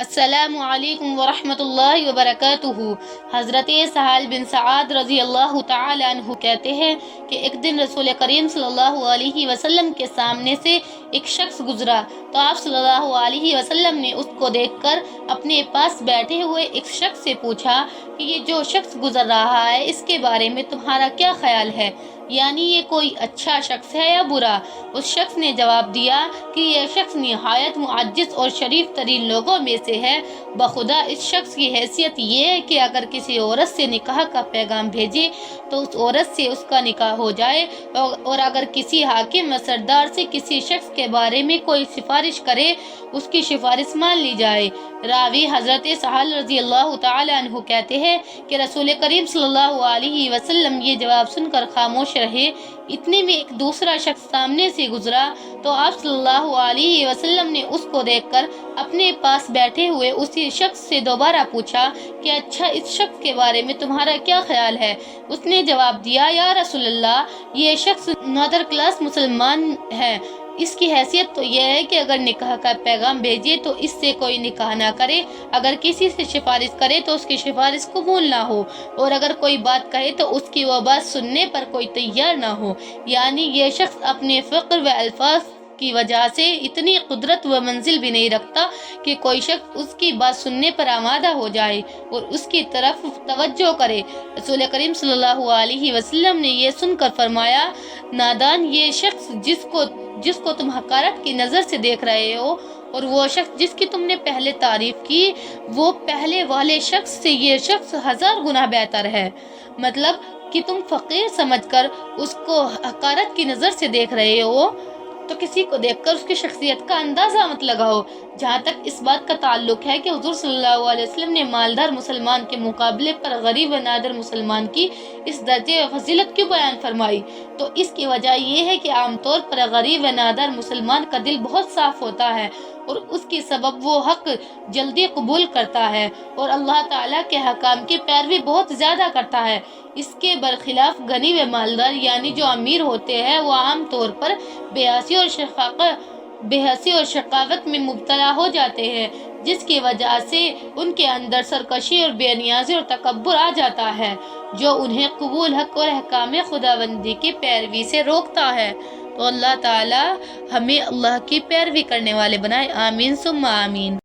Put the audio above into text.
السلام علیکم ورحمۃ اللہ وبرکاتہ۔ حضرت سہل بن سعد رضی اللہ تعالی عنہ کہتے ہیں کہ ایک دن رسول کریم صلی اللہ علیہ وسلم کے سامنے سے ایک شخص گزرا تو آپ صلی اللہ علیہ وسلم نے اس کو دیکھ کر اپنے پاس بیٹھے ہوئے ایک شخص سے پوچھا کہ یہ جو شخص گزر رہا ہے اس کے بارے میں تمہارا کیا خیال ہے، یعنی یہ کوئی اچھا شخص ہے یا برا؟ اس شخص نے جواب دیا کہ یہ شخص نہایت معزز اور شریف ترین لوگوں میں سے ہے۔ بخدا اس شخص کی حیثیت یہ ہے کہ اگر کسی عورت سے نکاح کا پیغام بھیجے تو اس عورت سے اس کا نکاح ہو جائے، اور اگر کسی حاکم و سردار سے کسی شخص کے بارے میں کوئی سفارش کرے اس کی سفارش مان لی جائے۔ راوی حضرت سہل رضی اللہ تعالی عنہ کہتے ہیں کہ رسول کریم صلی اللہ علیہ وسلم یہ جواب سن کر خاموش رہے۔ اتنے میں ایک دوسرا شخص سامنے سے گزرا تو آپ صلی اللہ علیہ وسلم نے اس کو دیکھ کر اپنے پاس بیٹھے ہوئے اسی شخص سے دوبارہ پوچھا کہ اچھا اس شخص کے بارے میں تمہارا کیا خیال ہے؟ اس نے جواب دیا، یا رسول اللہ، یہ شخص نادر کلاس مسلمان ہے، اس کی حیثیت تو یہ ہے کہ اگر نکاح کا پیغام بھیجے تو اس سے کوئی نکاح نہ کرے، اگر کسی سے سفارش کرے تو اس کی سفارش قبول نہ ہو، اور اگر کوئی بات کہے تو اس کی وہ بات سننے پر کوئی تیار نہ ہو۔ یعنی یہ شخص اپنے فقر و الفاظ کی وجہ سے اتنی قدرت و منزل بھی نہیں رکھتا کہ کوئی شخص اس کی بات سننے پر آمادہ ہو جائے اور اس کی طرف توجہ کرے۔ رسول کریم صلی اللہ علیہ وسلم نے یہ سن کر فرمایا، نادان یہ شخص جس کو تم حقارت کی نظر سے دیکھ رہے ہو، اور وہ شخص جس کی تم نے پہلے تعریف کی، وہ پہلے والے شخص سے یہ شخص 1000 گنا بہتر ہے۔ مطلب کہ تم فقیر سمجھ کر اس کو حقارت کی نظر سے دیکھ رہے ہو تو کسی کو دیکھ کر اس کی شخصیت کا اندازہ مت لگاؤ۔ جہاں تک اس بات کا تعلق ہے کہ حضور صلی اللہ علیہ وسلم نے مالدار مسلمان کے مقابلے پر غریب و نادر مسلمان کی اس درجے و فضیلت کیوں بیان فرمائی، تو اس کی وجہ یہ ہے کہ عام طور پر غریب و نادر مسلمان کا دل بہت صاف ہوتا ہے اور اس کی سبب وہ حق جلدی قبول کرتا ہے اور اللہ تعالیٰ کے حکام کی پیروی بہت زیادہ کرتا ہے۔ اس کے برخلاف غنی و مالدار یعنی جو امیر ہوتے ہیں وہ عام طور پر بے حسی اور شقاوت میں مبتلا ہو جاتے ہیں، جس کی وجہ سے ان کے اندر سرکشی اور بے نیازی اور تکبر آ جاتا ہے، جو انہیں قبول حق اور احکام خداوندی کی پیروی سے روکتا ہے۔ تو اللہ تعالی ہمیں اللہ کی پیروی کرنے والے بنائے، آمین ثم آمین۔